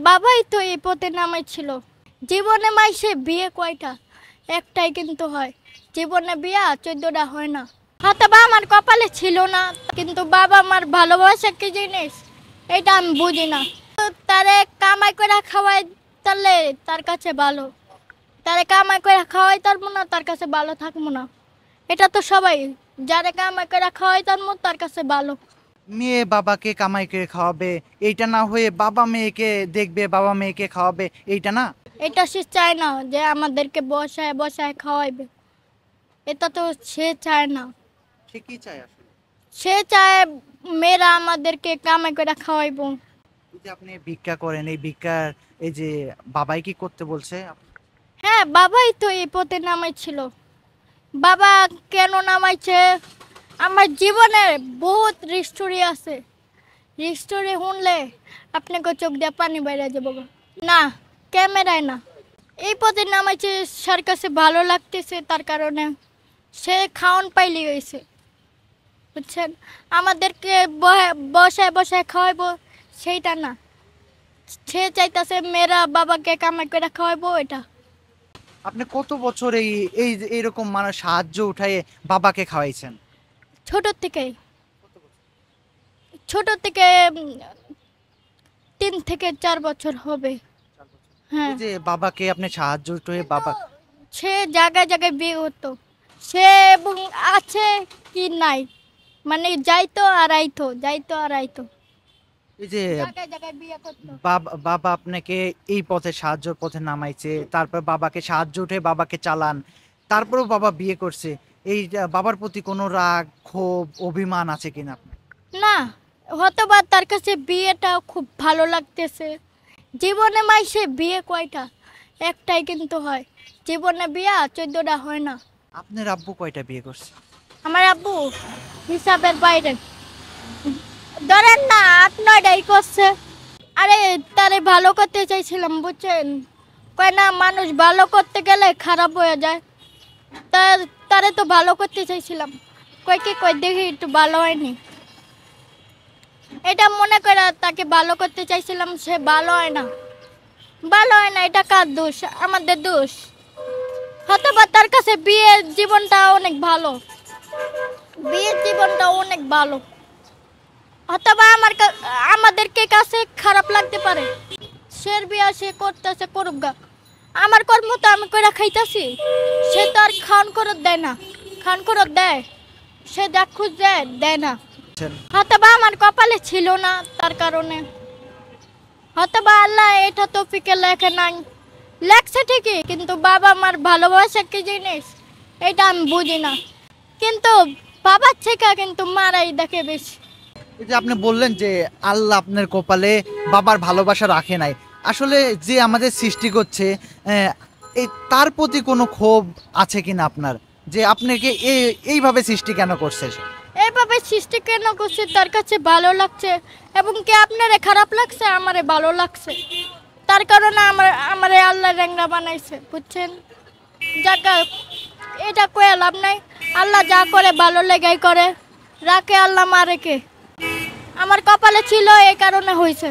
বাবাই তো এই পথে নামাইছিল। জীবনে মাইসে বিয়ে কয়টা? একটাই কিন্তু হয়। জীবনে বিয়া 14টা হয় না। হয়তো বা আমার কপালে ছিল না, কিন্তু বাবা আমার ভালোবাসা কি জিনিস এটা আমি বুঝি না। তো তারে কামাই করে খাওয়াই তাহলে তার কাছে ভালো, তারে কামাই করে খাওয়াই তারবো না, তার কাছে ভালো থাকবো না। এটা তো সবাই, যারে কামাই করে খাওয়াই তার কাছে ভালো। মেয়ে বাবাকে কামাই করে খাওয়াবে, এইটা না হয়ে বাবা মেয়েকে দেখবে, বাবা মেয়েকে খাওয়াবে, এইটা না। এটা সে চায় না যে আমাদেরকে বসায় বসায় খাওয়াইবে, এটা তো সে চায় না। সে কি চায় আসলে? সে চায় মেয়েরা আমাদেরকে কামাই করে খাওয়াইবো। এই যে আপনি ভিক্ষা করেন, এই ভিক্ষার এই যে বাবাই কি করতে বলছে? হ্যাঁ, বাবাই তো এই পথে নামাইছিল। বাবা কেন নামাইছে? আমার জীবনে বহুত স্টোরি আছে। স্টোরি শুনলে আপনাকে চোখ দিয়ে পানি বাইরে যাবো গো। না, ক্যামেরায় না। এই পথে নামাইছে, সার কাছে ভালো লাগতেছে, তার কারণে সে খাওয়ান পাইলি হয়েছে, বুঝছেন। আমাদেরকে বসায় বসায় খাওয়াইবো সেইটা না, সে চাইতেছে মেয়েরা বাবাকে কামাই করে খাওয়াইবো এটা। আপনি কত বছর এই এই এইরকম মানে সাহায্য উঠায়ে বাবাকে খাওয়াইছেন? ছোট থেকে, ছোট থেকে 3 থেকে 4 বছর হবে। হ্যাঁ, এই যে বাবাকে আপনি সাহায্য উঠায়ে বাবা, সে জায়গায় জায়গায় বিয়ে হতো, সে এবং আছে কি নাই, মানে যাইতো আর আইতো, যাইতো আর আইতো, এই যে জায়গায় জায়গায় বিয়ে করতো। বাবা বাবা আপনাকে এই পথে সাহায্যের পথে নামাইছে, তারপর বাবাকে সাহায্য উঠে বাবাকে চালান, তারপরেও বাবা বিয়ে করছে, এই বাবার প্রতি কোনো রাগ ক্ষোভ অভিমান আছে কিনা আপনার? না, হয়তোবা তার কাছে বিয়েটা খুব ভালো লাগতেছে। জীবনে মাইসে বিয়ে কয়টা? একটাই কিন্তু হয়। জীবনে বিয়া 14টা হয় না। আপনার আব্বু কয়টা বিয়ে করছে? আমার আব্বু হিসাবের বাইরে, ধরেন না 8-9টাই করছে। আরে তারে ভালো করতে চাইছিলাম, বুঝছেন। কয় না, মানুষ ভালো করতে গেলে খারাপ হয়ে যায়। তার তারে তো ভালো করতে চাইছিলাম, কয় কি কয় দেখি একটু ভালো হয়নি, এটা মনে করে তাকে ভালো করতে চাইছিলাম, সে ভালো হয় না। ভালো হয় না, এটা কার দোষ? আমাদের দোষ। হয়তো বা তার কাছে বিয়ের জীবনটা অনেক ভালো, বিয়ের জীবনটা অনেক ভালো। হয়তো বা আমাদেরকে কাছে খারাপ লাগতে পারে। সে বিয়া সে করতেছে, করুক গা। আমার কর্ম তো আমি করে খাইতেছি, সে তো আর খান করত দেয় না। খান করত দেয়, সে যা খুঁজ দেয় দেয় না। হয়তো বা আমার কপালে ছিল না, তার কারণে। হয়তো বা আল্লাহ এটা তৌফিকে লেখে নাই, লেখছে ঠিকই, কিন্তু বাবা আমার ভালোবাসা কি জিনিস এটা আমি বুঝি না। কিন্তু বাবার থেকে কিন্তু মারাই দেখে বেশি। এই যে আপনি বললেন যে আল্লাহ আপনার কপালে বাবার ভালোবাসা রাখে নাই, আসলে যে আমাদের সৃষ্টি করছে এই তার প্রতি কোনো ক্ষোভ আছে কিনা আপনার, যে আপনাকে এইভাবে সৃষ্টি কেন করছে সে? এইভাবে সৃষ্টি কেন করছে তার কাছে ভালো লাগছে, এবং কি আপনারে খারাপ লাগছে, আমারে ভালো লাগছে, তার কারণে আমারে আল্লাহ রেঙ্গা বানাইছে, বুঝছেন। যাকা এটা কয়ে লাভ নাই। আল্লাহ যা করে ভালো লেগাই করে, রাখে আল্লাহ মারে কে। আমার কপালে ছিল, এই কারণে হয়েছে।